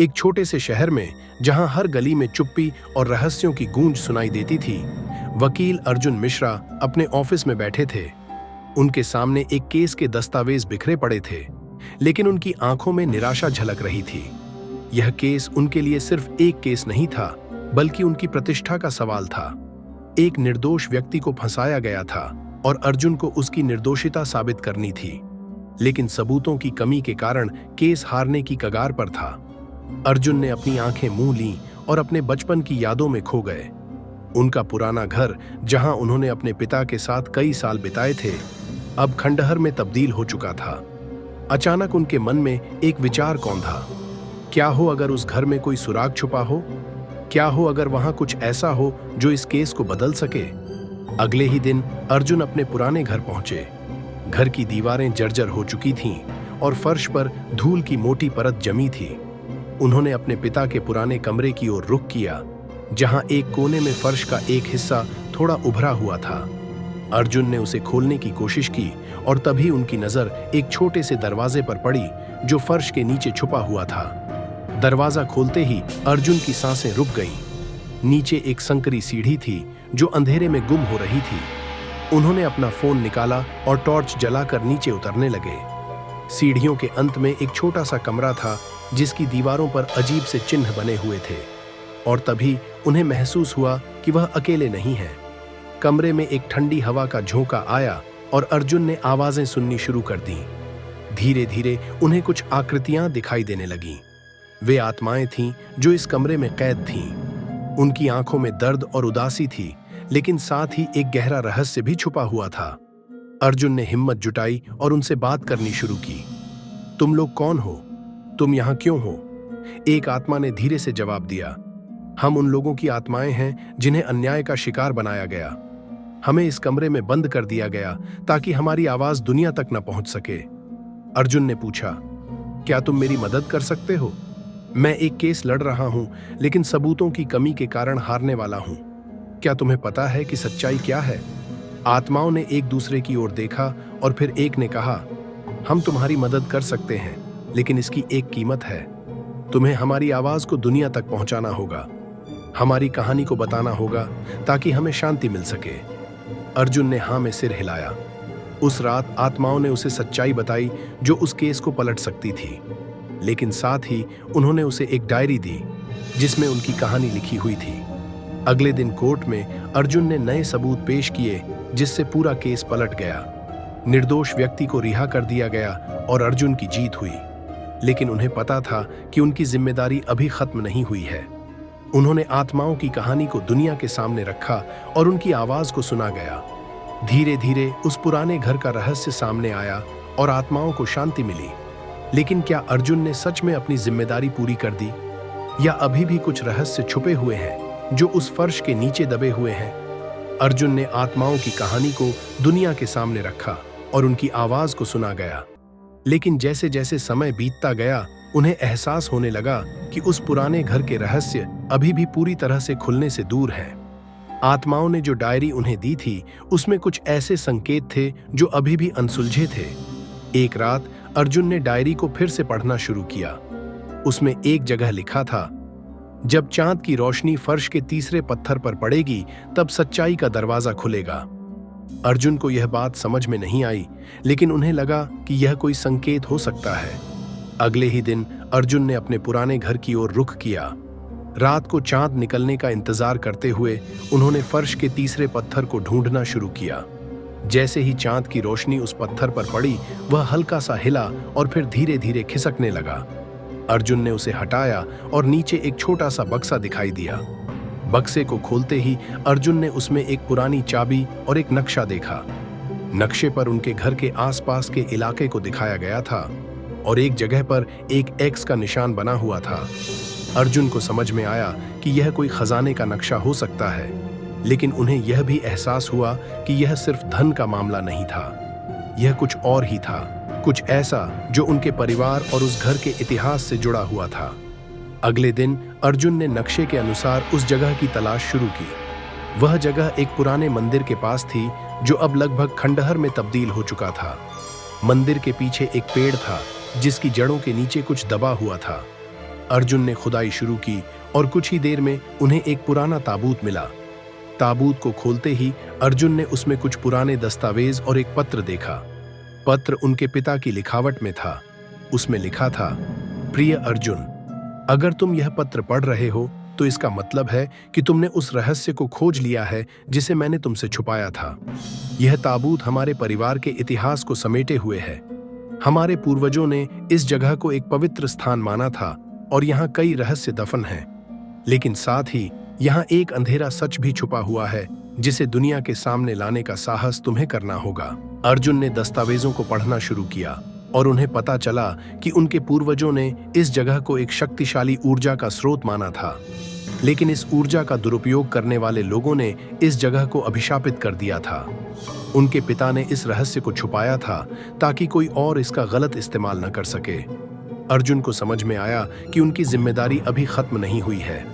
एक छोटे से शहर में जहां हर गली में चुप्पी और रहस्यों की गूंज सुनाई देती थी, वकील अर्जुन मिश्रा अपने ऑफिस में बैठे थे। उनके सामने एक केस के दस्तावेज बिखरे पड़े थे, लेकिन उनकी आंखों में निराशा झलक रही थी। यह केस उनके लिए सिर्फ एक केस नहीं था, बल्कि उनकी प्रतिष्ठा का सवाल था। एक निर्दोष व्यक्ति को फंसाया गया था और अर्जुन को उसकी निर्दोषिता साबित करनी थी, लेकिन सबूतों की कमी के कारण केस हारने की कगार पर था। अर्जुन ने अपनी आंखें मूंद लीं और अपने बचपन की यादों में खो गए। उनका पुराना घर, जहां उन्होंने अपने पिता के साथ कई साल बिताए थे, अब खंडहर में तब्दील हो चुका था। अचानक उनके मन में एक विचार कौंधा। क्या हो अगर उस घर में कोई सुराग छुपा हो? क्या हो अगर वहां कुछ ऐसा हो जो इस केस को बदल सके? अगले ही दिन अर्जुन अपने पुराने घर पहुंचे। घर की दीवारें जर्जर हो चुकी थीं और फर्श पर धूल की मोटी परत जमी थी। उन्होंने अपने पिता के पुराने कमरे की ओर रुख किया, जहां एक कोने में फर्श का एक हिस्सा थोड़ा उभरा हुआ था। अर्जुन ने उसे खोलने की कोशिश की और तभी उनकी नजर एक छोटे से दरवाजे पर पड़ी जो फर्श के नीचे छुपा हुआ था। दरवाजा खोलते ही अर्जुन की सांसें रुक गईं। नीचे एक संकरी सीढ़ी थी जो अंधेरे में गुम हो रही थी। उन्होंने अपना फोन निकाला और टॉर्च जलाकर नीचे उतरने लगे। सीढ़ियों के अंत में एक छोटा सा कमरा था जिसकी दीवारों पर अजीब से चिन्ह बने हुए थे, और तभी उन्हें महसूस हुआ कि वह अकेले नहीं हैं। कमरे में एक ठंडी हवा का झोंका आया और अर्जुन ने आवाजें सुननी शुरू कर दी। धीरे धीरे उन्हें कुछ आकृतियां दिखाई देने लगीं। वे आत्माएं थीं जो इस कमरे में कैद थीं। उनकी आंखों में दर्द और उदासी थी, लेकिन साथ ही एक गहरा रहस्य भी छुपा हुआ था। अर्जुन ने हिम्मत जुटाई और उनसे बात करनी शुरू की। तुम लोग कौन हो? तुम यहाँ क्यों हो? एक आत्मा ने धीरे से जवाब दिया, हम उन लोगों की आत्माएं हैं जिन्हें अन्याय का शिकार बनाया गया। हमें इस कमरे में बंद कर दिया गया ताकि हमारी आवाज दुनिया तक न पहुंच सके। अर्जुन ने पूछा, क्या तुम मेरी मदद कर सकते हो? मैं एक केस लड़ रहा हूं, लेकिन सबूतों की कमी के कारण हारने वाला हूं। क्या तुम्हें पता है कि सच्चाई क्या है? आत्माओं ने एक दूसरे की ओर देखा और फिर एक ने कहा, हम तुम्हारी मदद कर सकते हैं, लेकिन इसकी एक कीमत है। तुम्हें हमारी आवाज को दुनिया तक पहुंचाना होगा, हमारी कहानी को बताना होगा ताकि हमें शांति मिल सके। अर्जुन ने हाँ में सिर हिलाया। उस रात आत्माओं ने उसे सच्चाई बताई जो उस केस को पलट सकती थी, लेकिन साथ ही उन्होंने उसे एक डायरी दी जिसमें उनकी कहानी लिखी हुई थी। अगले दिन कोर्ट में अर्जुन ने नए सबूत पेश किए जिससे पूरा केस पलट गया। निर्दोष व्यक्ति को रिहा कर दिया गया और अर्जुन की जीत हुई। लेकिन उन्हें पता था कि उनकी जिम्मेदारी अभी खत्म नहीं हुई है। उन्होंने आत्माओं की कहानी को दुनिया के सामने रखा और उनकी आवाज को सुना गया। धीरे धीरे उस पुराने घर का रहस्य सामने आया और आत्माओं को शांति मिली। लेकिन क्या अर्जुन ने सच में अपनी जिम्मेदारी पूरी कर दी, या अभी भी कुछ रहस्य छुपे हुए हैं जो उस फर्श के नीचे दबे हुए हैं? अर्जुन ने आत्माओं की कहानी को दुनिया के सामने रखा और उनकी आवाज को सुना गया। लेकिन जैसे जैसे समय बीतता गया, उन्हें एहसास होने लगा कि उस पुराने घर के रहस्य अभी भी पूरी तरह से खुलने से दूर हैं। आत्माओं ने जो डायरी उन्हें दी थी, उसमें कुछ ऐसे संकेत थे जो अभी भी अनसुलझे थे। एक रात अर्जुन ने डायरी को फिर से पढ़ना शुरू किया। उसमें एक जगह लिखा था, जब चांद की रोशनी फर्श के तीसरे पत्थर पर पड़ेगी, तब सच्चाई का दरवाजा खुलेगा। अर्जुन को यह बात समझ में नहीं आई, लेकिन उन्हें लगा कि यह कोई संकेत हो सकता है। अगले ही दिन अर्जुन ने अपने पुराने घर की ओर रुख किया। रात को चांद निकलने का इंतजार करते हुए उन्होंने फर्श के तीसरे पत्थर को ढूंढना शुरू किया। जैसे ही चांद की रोशनी उस पत्थर पर पड़ी, वह हल्का सा हिला और फिर धीरे धीरे खिसकने लगा। अर्जुन ने उसे हटाया और नीचे एक छोटा सा बक्सा दिखाई दिया। बक्से को खोलते ही अर्जुन ने उसमें एक पुरानी चाबी और एक नक्शा देखा। नक्शे पर उनके घर के आसपास के इलाके को दिखाया गया था और एक जगह पर एक एक्स का निशान बना हुआ था। अर्जुन को समझ में आया कि यह कोई खजाने का नक्शा हो सकता है, लेकिन उन्हें यह भी एहसास हुआ कि यह सिर्फ धन का मामला नहीं था। यह कुछ और ही था, कुछ ऐसा जो उनके परिवार और उस घर के इतिहास से जुड़ा हुआ था। अगले दिन अर्जुन ने नक्शे के अनुसार उस जगह की तलाश शुरू की। वह जगह एक पुराने मंदिर के पास थी जो अब लगभग खंडहर में तब्दील हो चुका था। मंदिर के पीछे एक पेड़ था जिसकी जड़ों के नीचे कुछ दबा हुआ था। अर्जुन ने खुदाई शुरू की और कुछ ही देर में उन्हें एक पुराना ताबूत मिला। ताबूत को खोलते ही अर्जुन ने उसमें कुछ पुराने दस्तावेज और एक पत्र देखा। पत्र उनके पिता की लिखावट में था। उसमें लिखा था, प्रिय अर्जुन, अगर तुम यह पत्र पढ़ रहे हो तो इसका मतलब है कि तुमने उस रहस्य को खोज लिया है जिसे मैंने तुमसे छुपाया था। यह ताबूत हमारे परिवार के इतिहास को समेटे हुए है। हमारे पूर्वजों ने इस जगह को एक पवित्र स्थान माना था और यहाँ कई रहस्य दफन हैं। लेकिन साथ ही यहाँ एक अंधेरा सच भी छुपा हुआ है जिसे दुनिया के सामने लाने का साहस तुम्हें करना होगा। अर्जुन ने दस्तावेजों को पढ़ना शुरू किया और उन्हें पता चला कि उनके पूर्वजों ने इस जगह को एक शक्तिशाली ऊर्जा का स्रोत माना था। लेकिन इस ऊर्जा का दुरुपयोग करने वाले लोगों ने इस जगह को अभिशापित कर दिया था। उनके पिता ने इस रहस्य को छुपाया था ताकि कोई और इसका गलत इस्तेमाल न कर सके। अर्जुन को समझ में आया कि उनकी जिम्मेदारी अभी खत्म नहीं हुई है।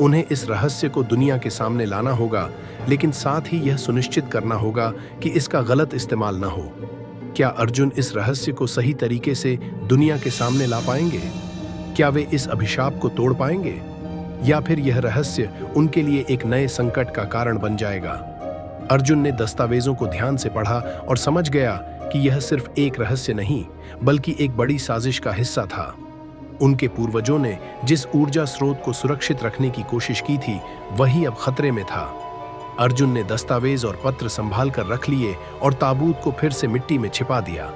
उन्हें इस रहस्य को दुनिया के सामने लाना होगा, लेकिन साथ ही यह सुनिश्चित करना होगा कि इसका गलत इस्तेमाल न हो। क्या अर्जुन इस रहस्य को सही तरीके से दुनिया के सामने ला पाएंगे? क्या वे इस अभिशाप को तोड़ पाएंगे, या फिर यह रहस्य उनके लिए एक नए संकट का कारण बन जाएगा? अर्जुन ने दस्तावेजों को ध्यान से पढ़ा और समझ गया कि यह सिर्फ एक रहस्य नहीं, बल्कि एक बड़ी साजिश का हिस्सा था। उनके पूर्वजों ने जिस ऊर्जा स्रोत को सुरक्षित रखने की कोशिश की थी, वही अब खतरे में था। अर्जुन ने दस्तावेज और पत्र संभाल कर रख लिए और ताबूत को फिर से मिट्टी में छिपा दिया।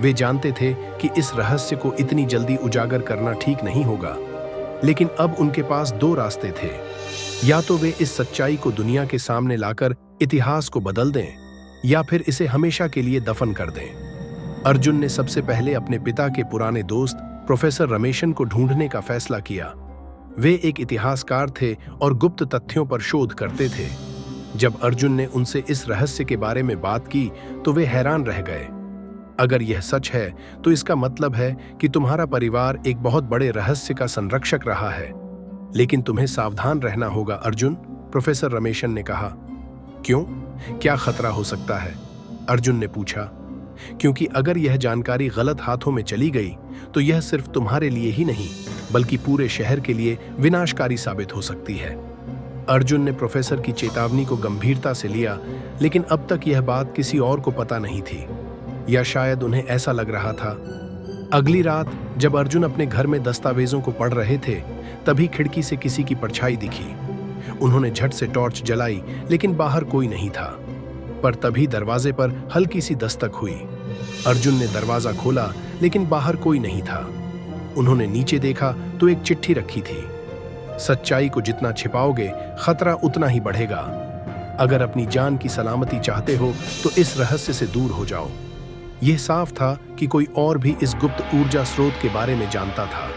वे जानते थे कि इस रहस्य को इतनी जल्दी उजागर करना ठीक नहीं होगा, लेकिन अब उनके पास दो रास्ते थे। या तो वे इस सच्चाई को दुनिया के सामने लाकर इतिहास को बदल दें, या फिर इसे हमेशा के लिए दफन कर दें। अर्जुन ने सबसे पहले अपने पिता के पुराने दोस्त प्रोफेसर रमेशन को ढूंढने का फैसला किया। वे एक इतिहासकार थे और गुप्त तथ्यों पर शोध करते थे। जब अर्जुन ने उनसे इस रहस्य के बारे में बात की तो वे हैरान रह गए। अगर यह सच है तो इसका मतलब है कि तुम्हारा परिवार एक बहुत बड़े रहस्य का संरक्षक रहा है। लेकिन तुम्हें सावधान रहना होगा अर्जुन, प्रोफेसर रमेशन ने कहा। क्यों? क्या खतरा हो सकता है? अर्जुन ने पूछा। क्योंकि अगर यह जानकारी गलत हाथों में चली गई तो यह सिर्फ तुम्हारे लिए ही नहीं, बल्कि पूरे शहर के लिए विनाशकारी साबित हो सकती है। अर्जुन ने प्रोफेसर की चेतावनी को गंभीरता से लिया, लेकिन अब तक यह बात किसी और को पता नहीं थी, या शायद उन्हें ऐसा लग रहा था। अगली रात जब अर्जुन अपने घर में दस्तावेजों को पढ़ रहे थे, तभी खिड़की से किसी की परछाई दिखी। उन्होंने झट से टॉर्च जलाई, लेकिन बाहर कोई नहीं था। पर तभी दरवाजे पर हल्की सी दस्तक हुई। अर्जुन ने दरवाजा खोला, लेकिन बाहर कोई नहीं था। उन्होंने नीचे देखा तो एक चिट्ठी रखी थी। सच्चाई को जितना छिपाओगे, खतरा उतना ही बढ़ेगा। अगर अपनी जान की सलामती चाहते हो तो इस रहस्य से दूर हो जाओ। यह साफ था कि कोई और भी इस गुप्त ऊर्जा स्रोत के बारे में जानता था।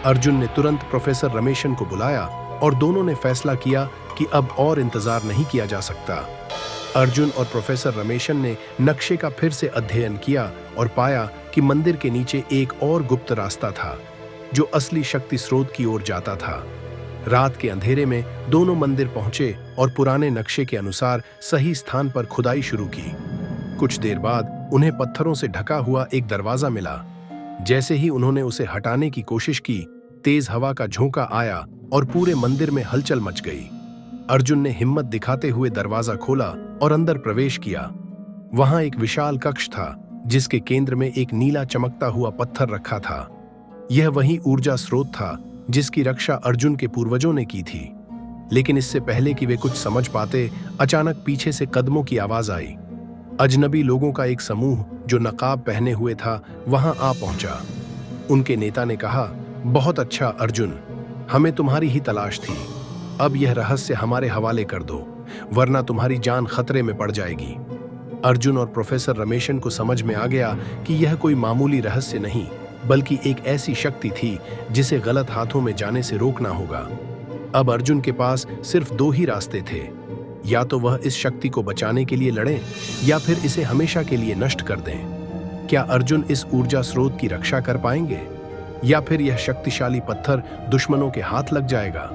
अर्जुन ने तुरंत प्रोफेसर रमेशन को बुलाया और दोनों ने फैसला किया कि अब और इंतजार नहीं किया जा सकता। अर्जुन और प्रोफेसर रमेशन ने नक्शे का फिर से अध्ययन किया और पाया कि मंदिर के नीचे एक और गुप्त रास्ता था जो असली शक्ति स्रोत की ओर जाता था। रात के अंधेरे में दोनों मंदिर पहुंचे और पुराने नक्शे के अनुसार सही स्थान पर खुदाई शुरू की। कुछ देर बाद उन्हें पत्थरों से ढका हुआ एक दरवाजा मिला। जैसे ही उन्होंने उसे हटाने की कोशिश की, तेज हवा का झोंका आया और पूरे मंदिर में हलचल मच गई। अर्जुन ने हिम्मत दिखाते हुए दरवाजा खोला और अंदर प्रवेश किया। वहां एक विशाल कक्ष था जिसके केंद्र में एक नीला चमकता हुआ पत्थर रखा था। यह वही ऊर्जा स्रोत था जिसकी रक्षा अर्जुन के पूर्वजों ने की थी। लेकिन इससे पहले कि वे कुछ समझ पाते, अचानक पीछे से कदमों की आवाज आई। अजनबी लोगों का एक समूह जो नकाब पहने हुए था वहां आ पहुंचा। उनके नेता ने कहा, बहुत अच्छा अर्जुन, हमें तुम्हारी ही तलाश थी। अब यह रहस्य हमारे हवाले कर दो, वरना तुम्हारी जान खतरे में पड़ जाएगी। अर्जुन और प्रोफेसर रमेशन को समझ में आ गया कि यह कोई मामूली रहस्य नहीं, बल्कि एक ऐसी शक्ति थी जिसे गलत हाथों में जाने से रोकना होगा। अब अर्जुन के पास सिर्फ दो ही रास्ते थे, या तो वह इस शक्ति को बचाने के लिए लड़ें या फिर इसे हमेशा के लिए नष्ट कर दें। क्या अर्जुन इस ऊर्जा स्रोत की रक्षा कर पाएंगे, या फिर यह शक्तिशाली पत्थर दुश्मनों के हाथ लग जाएगा?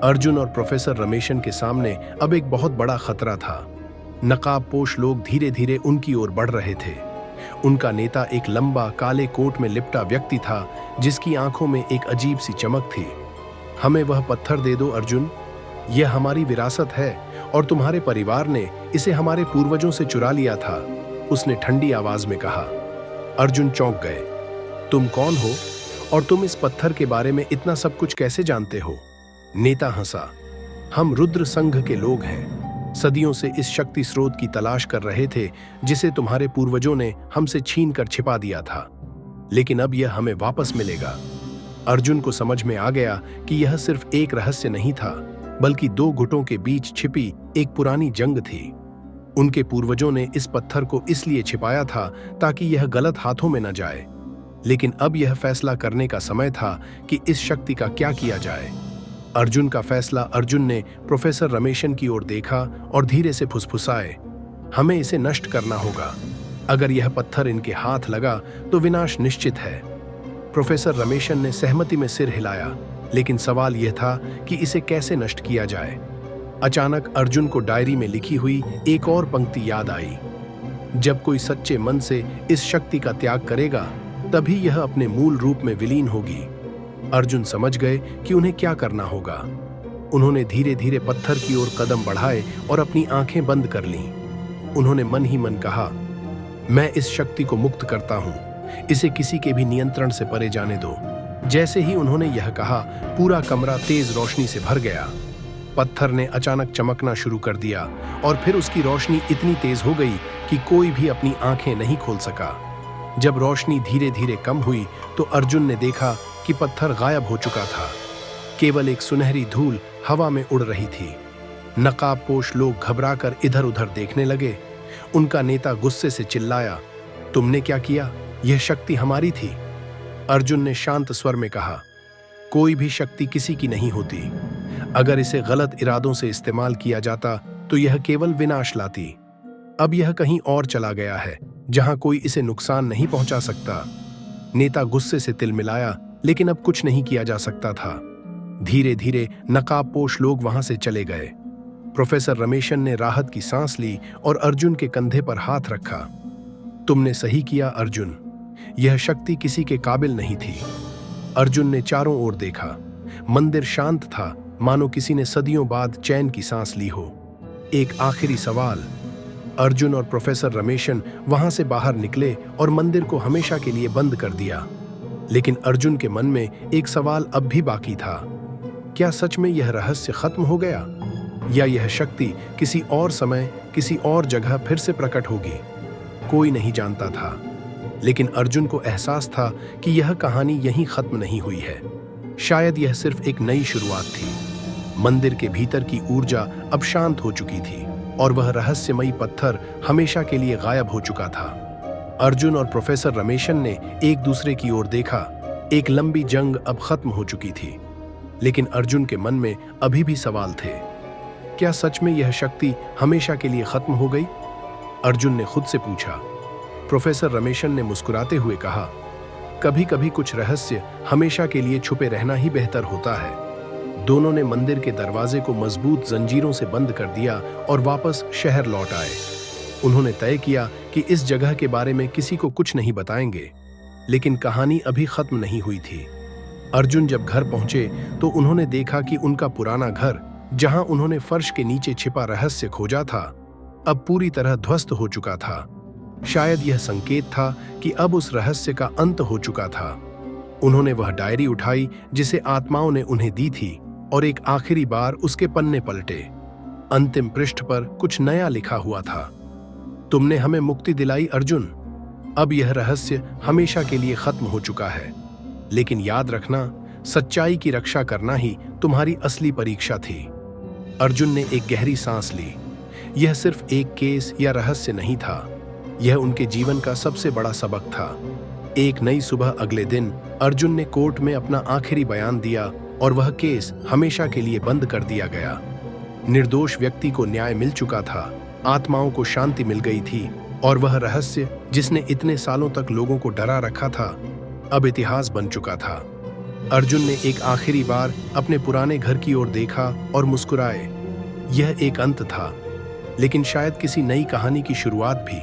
अर्जुन और प्रोफेसर रमेशन के सामने अब एक बहुत बड़ा खतरा था। नकाबपोश लोग धीरे धीरे उनकी ओर बढ़ रहे थे। उनका नेता एक लंबा काले कोट में लिपटा व्यक्ति था जिसकी आंखों में एक अजीब सी चमक थी। हमें वह पत्थर दे दो अर्जुन, यह हमारी विरासत है और तुम्हारे परिवार ने इसे हमारे पूर्वजों से चुरा लिया था, उसने ठंडी आवाज में कहा। अर्जुन चौंक गए। तुम कौन हो और तुम इस पत्थर के बारे में इतना सब कुछ कैसे जानते हो? नेता हंसा। हम रुद्र संघ के लोग हैं, सदियों से इस शक्ति स्रोत की तलाश कर रहे थे जिसे तुम्हारे पूर्वजों ने हमसे छीन कर छिपा दिया था, लेकिन अब यह हमें वापस मिलेगा। अर्जुन को समझ में आ गया कि यह सिर्फ एक रहस्य नहीं था, बल्कि दो गुटों के बीच छिपी एक पुरानी जंग थी। उनके पूर्वजों ने इस पत्थर को इसलिए छिपाया था ताकि यह गलत हाथों में न जाए, लेकिन अब यह फैसला करने का समय था कि इस शक्ति का क्या किया जाए। अर्जुन का फैसला। अर्जुन ने प्रोफेसर रमेशन की ओर देखा और धीरे से फुसफुसाए, हमें इसे नष्ट करना होगा। अगर यह पत्थर इनके हाथ लगा तो विनाश निश्चित है। प्रोफेसर रमेशन ने सहमति में सिर हिलाया, लेकिन सवाल यह था कि इसे कैसे नष्ट किया जाए। अचानक अर्जुन को डायरी में लिखी हुई एक और पंक्ति याद आई, जब कोई सच्चे मन से इस शक्ति का त्याग करेगा तभी यह अपने मूल रूप में विलीन होगी। अर्जुन समझ गए कि उन्हें क्या करना होगा। उन्होंने धीरे धीरे पत्थर की ओर कदम बढ़ाए और अपनी आंखें बंद कर लीं। उन्होंने मन ही मन कहा, मैं इस शक्ति को मुक्त करता हूं, इसे किसी के भी नियंत्रण से परे जाने दो। जैसे ही उन्होंने यह कहा, पूरा कमरा तेज रोशनी से भर गया। पत्थर ने अचानक चमकना शुरू कर दिया और फिर उसकी रोशनी इतनी तेज हो गई कि कोई भी अपनी आंखें नहीं खोल सका। जब रोशनी धीरे धीरे कम हुई तो अर्जुन ने देखा कि पत्थर गायब हो चुका था। केवल एक सुनहरी धूल हवा में उड़ रही थी। नकाबपोश लोग घबराकर इधर उधर देखने लगे। उनका नेता गुस्से से चिल्लाया, तुमने क्या किया? यह शक्ति हमारी थी। अर्जुन ने शांत स्वर में कहा, कोई भी शक्ति किसी की नहीं होती। अगर इसे गलत इरादों से इस्तेमाल किया जाता तो यह केवल विनाश लाती। अब यह कहीं और चला गया है जहां कोई इसे नुकसान नहीं पहुंचा सकता। नेता गुस्से से तिलमिलाया, लेकिन अब कुछ नहीं किया जा सकता था। धीरे धीरे नकाबपोश लोग वहां से चले गए। प्रोफेसर रमेशन ने राहत की सांस ली और अर्जुन के कंधे पर हाथ रखा। तुमने सही किया अर्जुन, यह शक्ति किसी के काबिल नहीं थी। अर्जुन ने चारों ओर देखा। मंदिर शांत था, मानो किसी ने सदियों बाद चैन की सांस ली हो। एक आखिरी सवाल। अर्जुन और प्रोफेसर रमेशन वहां से बाहर निकले और मंदिर को हमेशा के लिए बंद कर दिया। लेकिन अर्जुन के मन में एक सवाल अब भी बाकी था, क्या सच में यह रहस्य खत्म हो गया, या यह शक्ति किसी और समय किसी और जगह फिर से प्रकट होगी? कोई नहीं जानता था, लेकिन अर्जुन को एहसास था कि यह कहानी यहीं खत्म नहीं हुई है। शायद यह सिर्फ एक नई शुरुआत थी। मंदिर के भीतर की ऊर्जा अब शांत हो चुकी थी और वह रहस्यमयी पत्थर हमेशा के लिए गायब हो चुका था। अर्जुन और प्रोफेसर रमेशन ने एक दूसरे की ओर देखा। एक लंबी जंग अब खत्म हो चुकी थी, लेकिन अर्जुन के मन में अभी भी सवाल थे। क्या सच में यह शक्ति हमेशा के लिए खत्म हो गई? अर्जुन ने खुद से पूछा। प्रोफेसर रमेशन ने मुस्कुराते हुए कहा, कभी कभी कुछ रहस्य हमेशा के लिए छुपे रहना ही बेहतर होता है। दोनों ने मंदिर के दरवाजे को मजबूत जंजीरों से बंद कर दिया और वापस शहर लौट आए। उन्होंने तय किया कि इस जगह के बारे में किसी को कुछ नहीं बताएंगे, लेकिन कहानी अभी खत्म नहीं हुई थी। अर्जुन जब घर पहुंचे तो उन्होंने देखा कि उनका पुराना घर, जहां उन्होंने फर्श के नीचे छिपा रहस्य खोजा था, अब पूरी तरह ध्वस्त हो चुका था। शायद यह संकेत था कि अब उस रहस्य का अंत हो चुका था। उन्होंने वह डायरी उठाई जिसे आत्माओं ने उन्हें दी थी और एक आखिरी बार उसके पन्ने पलटे। अंतिम पृष्ठ पर कुछ नया लिखा हुआ था, तुमने हमें मुक्ति दिलाई अर्जुन। अब यह रहस्य हमेशा के लिए खत्म हो चुका है, लेकिन याद रखना, सच्चाई की रक्षा करना ही तुम्हारी असली परीक्षा थी। अर्जुन ने एक गहरी सांस ली। यह सिर्फ एक केस या रहस्य नहीं था, यह उनके जीवन का सबसे बड़ा सबक था। एक नई सुबह अगले दिन अर्जुन ने कोर्ट में अपना आखिरी बयान दिया और वह केस हमेशा के लिए बंद कर दिया गया। निर्दोष व्यक्ति को न्याय मिल चुका था, आत्माओं को शांति मिल गई थी और वह रहस्य जिसने इतने सालों तक लोगों को डरा रखा था, अब इतिहास बन चुका था। अर्जुन ने एक आखिरी बार अपने पुराने घर की ओर देखा और मुस्कुराए। यह एक अंत था, लेकिन शायद किसी नई कहानी की शुरुआत भी।